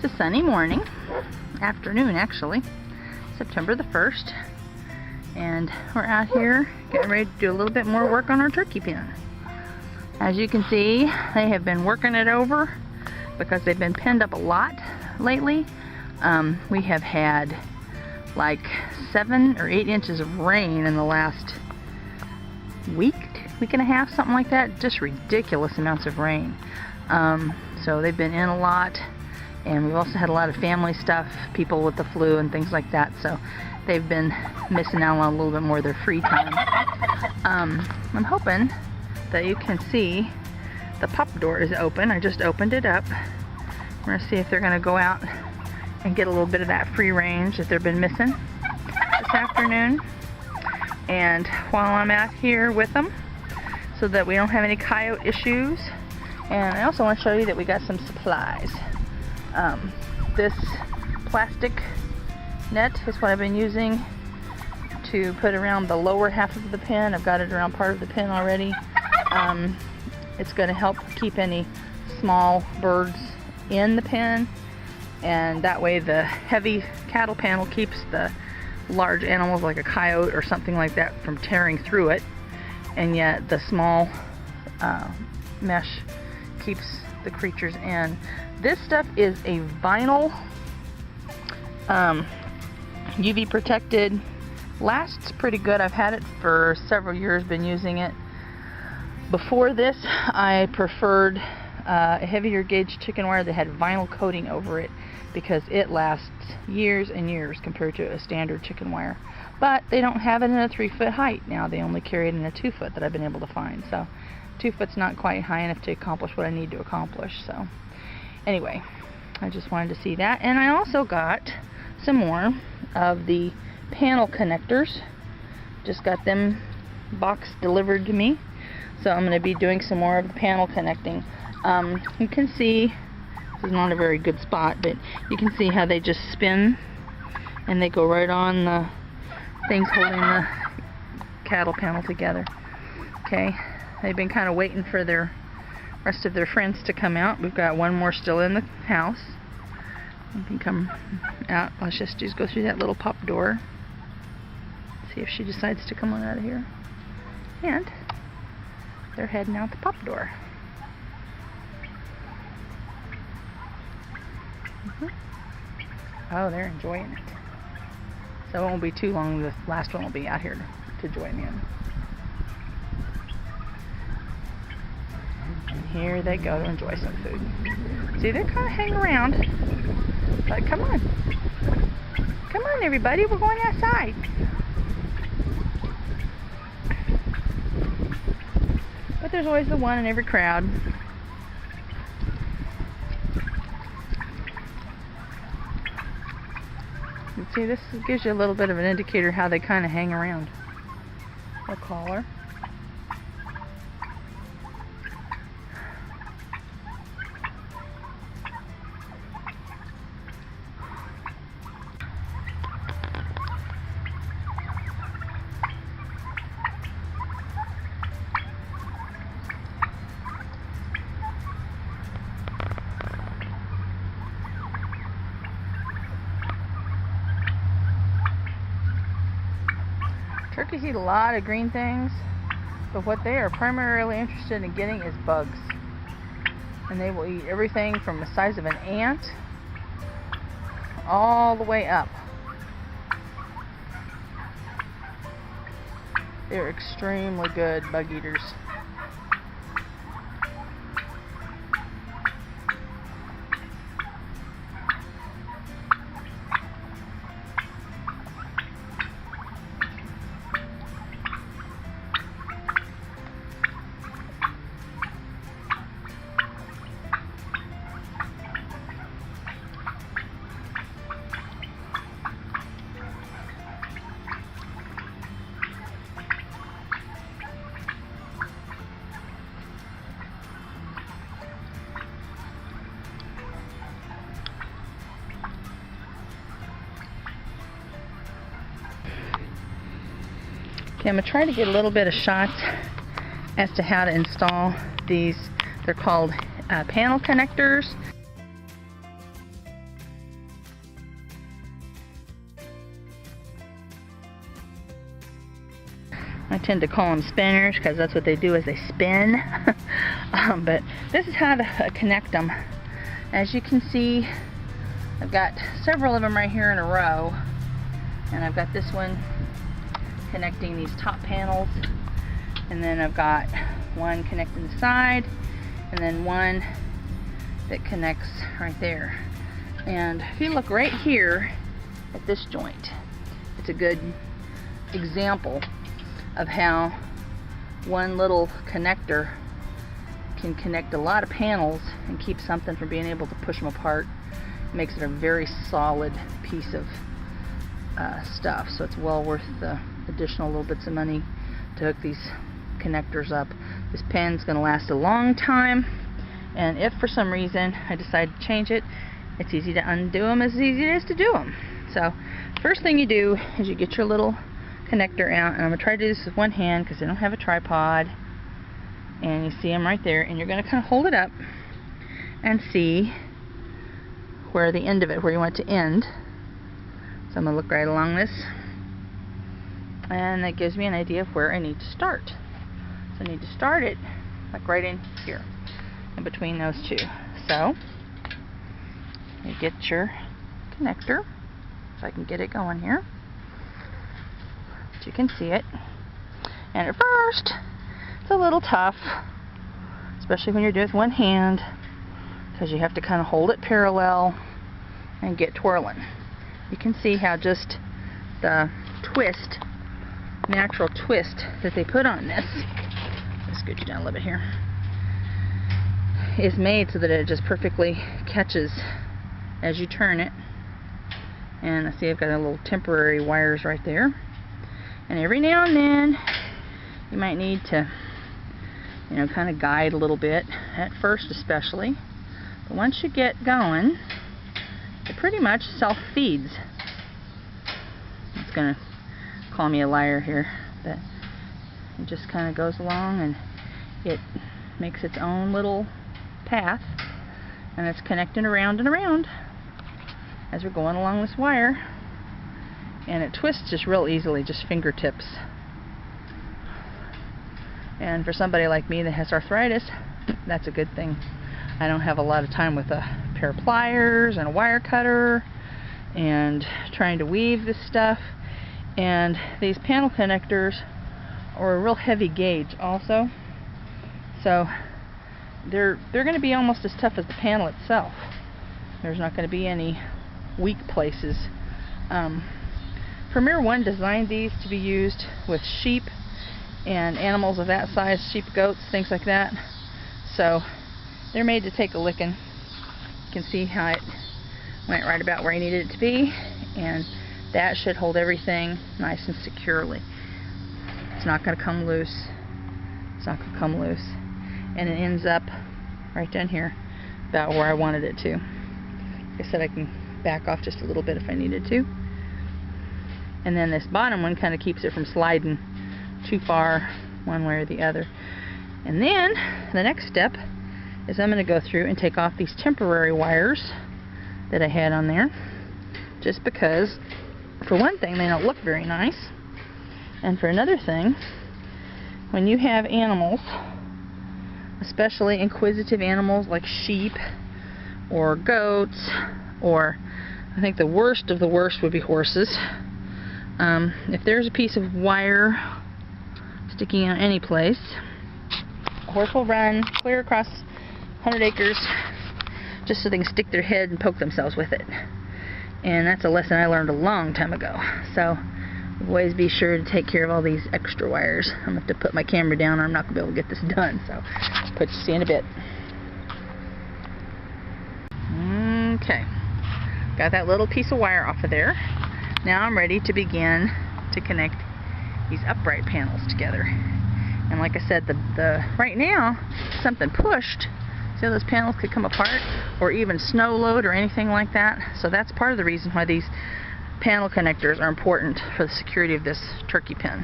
a sunny morning, afternoon actually, September the 1st, and we're out here getting ready to do a little bit more work on our turkey pen. As you can see, they have been working it over because they've been penned up a lot lately. We have had like 7 or 8 inches of rain in the last week and a half, something like that. Just ridiculous amounts of rain. So they've been in a lot, and we've also had a lot of family stuff, people with the flu and things like that, so they've been missing out on a little bit more of their free time. I'm hoping that you can see the pup door is open. I just opened it up. We're gonna see if they're gonna go out and get a little bit of that free range that they've been missing this afternoon. And while I'm out here with them, so that we don't have any coyote issues, and I also want to show you that we got some supplies. This plastic net is what I've been using to put around the lower half of the pen. I've got it around part of the pen already. It's going to help keep any small birds in the pen, and that way the heavy cattle panel keeps the large animals like a coyote or something like that from tearing through it, and yet the small mesh keeps the creatures in. This stuff is a vinyl, UV protected, lasts pretty good. I've had it for several years, been using it. Before this, I preferred a heavier gauge chicken wire that had vinyl coating over it because it lasts years and years compared to a standard chicken wire. But they don't have it in a 3-foot height now. They only carry it in a 2-foot that I've been able to find. So 2-foot's not quite high enough to accomplish what I need to accomplish. So anyway, I just wanted to see that. And I also got some more of the panel connectors. Just got them box delivered to me. So I'm going to be doing some more of the panel connecting. You can see, this is not a very good spot, but you can see how they just spin and they go right on the things holding the cattle panel together. Okay, they've been kind of waiting for their rest of their friends to come out. We've got one more still in the house. You can come out. Let's just go through that little pup door. See if she decides to come on out of here. And they're heading out the pup door. Oh, they're enjoying it. So it won't be too long. The last one will be out here to join in. And here they go to enjoy some food. See, they're kind of hanging around. But come on. Come on, everybody. We're going outside. But there's always the one in every crowd. And see, this gives you a little bit of an indicator how they kind of hang around. A collar. Turkeys eat a lot of green things, but what they are primarily interested in getting is bugs. And they will eat everything from the size of an ant all the way up. They're extremely good bug eaters. Okay, I'm going to try to get a little bit of shots as to how to install these. They're called panel connectors. I tend to call them spinners because that's what they do, is they spin. But this is how to connect them. As you can see, I've got several of them right here in a row, and I've got this one connecting these top panels, and then I've got one connecting the side, and then one that connects right there. And if you look right here at this joint, it's a good example of how one little connector can connect a lot of panels and keep something from being able to push them apart. It makes it a very solid piece of stuff, so it's well worth the additional little bits of money to hook these connectors up. This pen's going to last a long time, and if for some reason I decide to change it, it's easy to undo them as easy as it is to do them. So first thing you do is you get your little connector out, and I'm going to try to do this with one hand because I don't have a tripod, and you see them right there, and you're going to kind of hold it up and see where the end of it, where you want it to end. So I'm going to look right along this, and that gives me an idea of where I need to start. So I need to start it like right in here, in between those two. So you get your connector, if I can get it going here. You can see it, and at first it's a little tough, especially when you're doing it with one hand, because you have to kind of hold it parallel and get twirling. You can see how just the twist, natural twist that they put on this, let's scoot you down a little bit here, is made so that it just perfectly catches as you turn it. And I see I've got a little temporary wires right there. And every now and then, you might need to, you know, kind of guide a little bit, at first especially. But once you get going, it pretty much self-feeds. It's going to call me a liar here, but it just kind of goes along, and it makes its own little path, and it's connecting around and around as we're going along this wire. And it twists just real easily, just fingertips. And for somebody like me that has arthritis, that's a good thing. I don't have a lot of time with a pair of pliers and a wire cutter and trying to weave this stuff. And these panel connectors are a real heavy gauge also, so they're going to be almost as tough as the panel itself. There's not going to be any weak places. Premier One designed these to be used with sheep and animals of that size, sheep, goats, things like that. So they're made to take a licking. You can see how it went right about where I needed it to be, and that should hold everything nice and securely. It's not going to come loose. It's not going to come loose. And it ends up right down here about where I wanted it to. Like I said, I can back off just a little bit if I needed to. And then this bottom one kind of keeps it from sliding too far one way or the other. And then the next step is I'm going to go through and take off these temporary wires that I had on there, just because for one thing they don't look very nice, and for another thing, when you have animals, especially inquisitive animals like sheep or goats, or I think the worst of the worst would be horses. If there's a piece of wire sticking out any place, a horse will run clear across 100 acres just so they can stick their head and poke themselves with it. And that's a lesson I learned a long time ago. So always be sure to take care of all these extra wires. I'm going to have to put my camera down or I'm not going to be able to get this done. So see you in a bit. Okay, got that little piece of wire off of there. Now I'm ready to begin to connect these upright panels together. And like I said, the right now, something pushed, see how those panels could come apart, or even snow load or anything like that. So that's part of the reason why these panel connectors are important for the security of this turkey pen.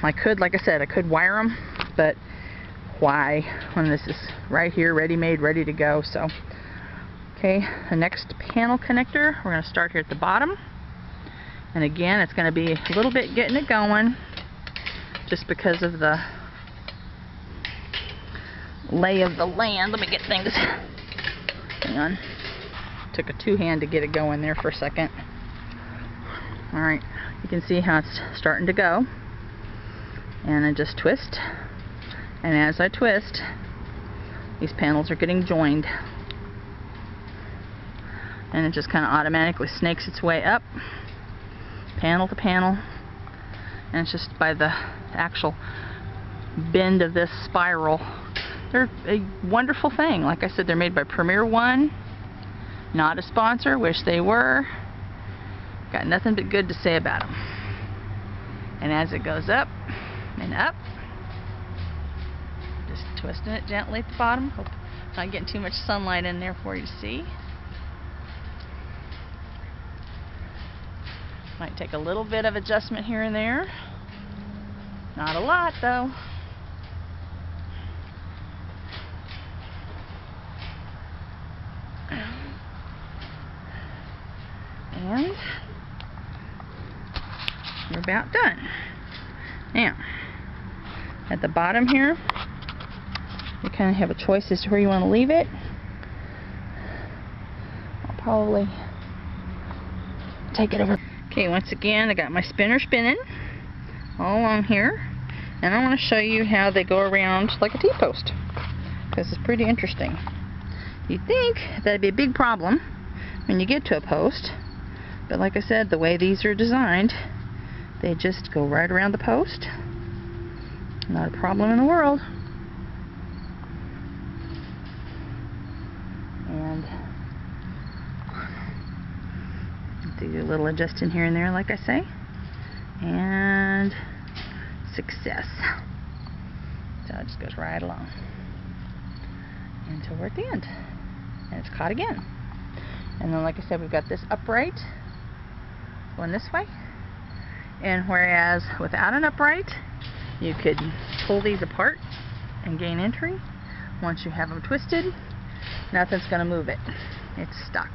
Like I said, I could wire them, but why when this is right here, ready-made, ready to go? So, okay, the next panel connector, we're going to start here at the bottom. And again, it's going to be a little bit getting it going. just because of the lay of the land. Let me get things. Hang on. Took a two-hand to get it going there for a second. Alright, you can see how it's starting to go. And I just twist. And as I twist, these panels are getting joined. And it just kind of automatically snakes its way up, panel to panel. And it's just by the actual bend of this spiral. They're a wonderful thing. Like I said, they're made by Premier One. Not a sponsor, wish they were. Got nothing but good to say about them. And as it goes up and up, just twisting it gently at the bottom. Hope not getting too much sunlight in there for you to see. Might take a little bit of adjustment here and there. Not a lot though. And we're about done. Now, at the bottom here, you kind of have a choice as to where you want to leave it. I'll probably take it over. Okay, once again, I got my spinner spinning all along here, and I want to show you how they go around like a T-post, because it's pretty interesting. You'd think that'd be a big problem when you get to a post, but like I said, the way these are designed, they just go right around the post. Not a problem in the world. And do a little adjusting here and there, like I say. And success. So it just goes right along until we're at the end. And it's caught again. And then, like I said, we've got this upright going this way. And whereas without an upright, you could pull these apart and gain entry. Once you have them twisted, nothing's going to move it. It's stuck.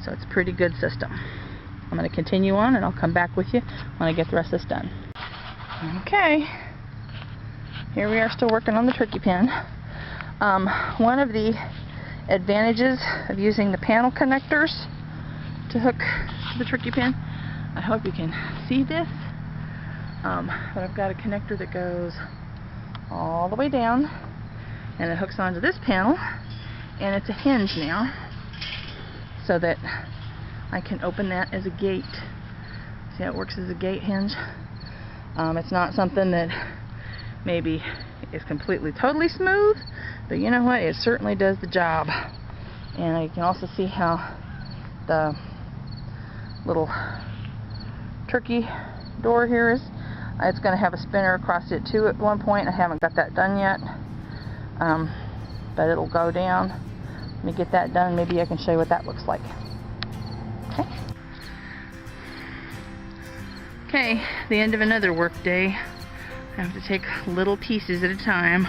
So it's a pretty good system. I'm going to continue on and I'll come back with you when I get the rest of this done. Okay. Here we are, still working on the turkey pen. One of the advantages of using the panel connectors to hook to the turkey pen, I hope you can see this, but I've got a connector that goes all the way down and it hooks onto this panel, and it's a hinge now so that I can open that as a gate. See how it works as a gate hinge? It's not something that maybe is completely totally smooth, but you know what, it certainly does the job. And you can also see how the little turkey door here is. It's going to have a spinner across it too at one point. I haven't got that done yet, but it'll go down. Let me get that done. Maybe I can show you what that looks like. Okay. Okay, the end of another work day. I have to take little pieces at a time.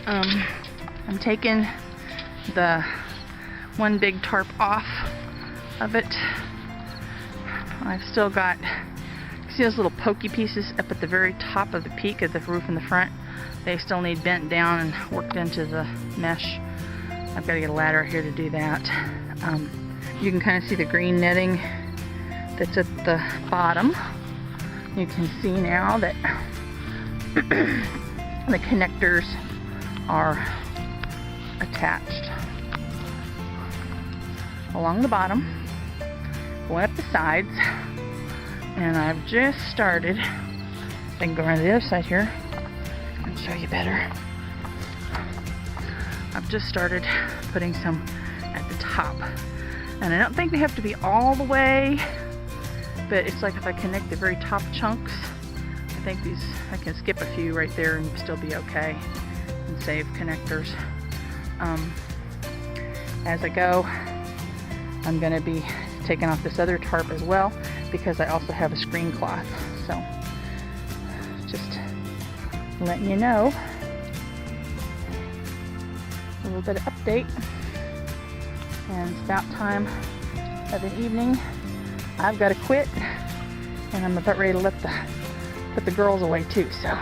I'm taking the one big tarp off of it. I've still got, see those little pokey pieces up at the very top of the peak of the roof in the front? They still need bent down and worked into the mesh. I've got to get a ladder here to do that. You can kind of see the green netting that's at the bottom. You can see now that the connectors are attached along the bottom, going up the sides, and I've just started. I can go around to the other side here and show you better. I've just started putting some at the top, and I don't think they have to be all the way, but it's like if I connect the very top chunks, I think these, I can skip a few right there and still be okay and save connectors. As I go, I'm going to be taking off this other tarp as well, because I also have a screen cloth. So just letting you know, a little bit of update. And it's about time of the evening. I've got to quit, and I'm about ready to let the put the girls away too, so